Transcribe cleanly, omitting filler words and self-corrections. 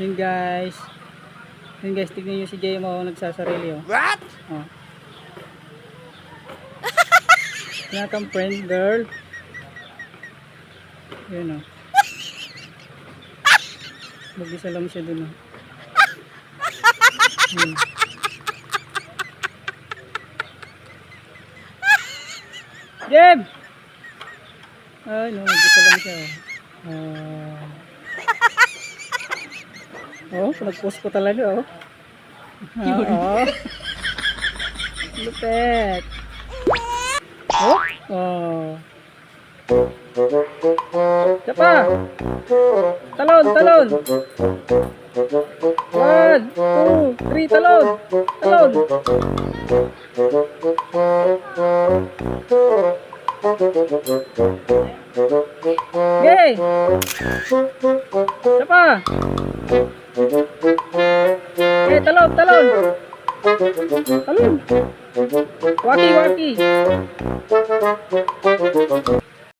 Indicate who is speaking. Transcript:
Speaker 1: Yun guys. Yun guys, tignan nyo si JMO nagsasarili oh.
Speaker 2: What?
Speaker 1: Oh. Tinatang friend girl. Yun oh. Mag-isa lang siya dun oh. Yun. Jem! Ay no, mag-isa lang siya oh. Oh, nag-post ko talaga oh. Oo. Lupet. Oh. Oh. Sapa. Talon, talon. 1, 2, 3, talon. Talon. Yay! Sapa. Eh, talon, talon. Talon. Waki, waki.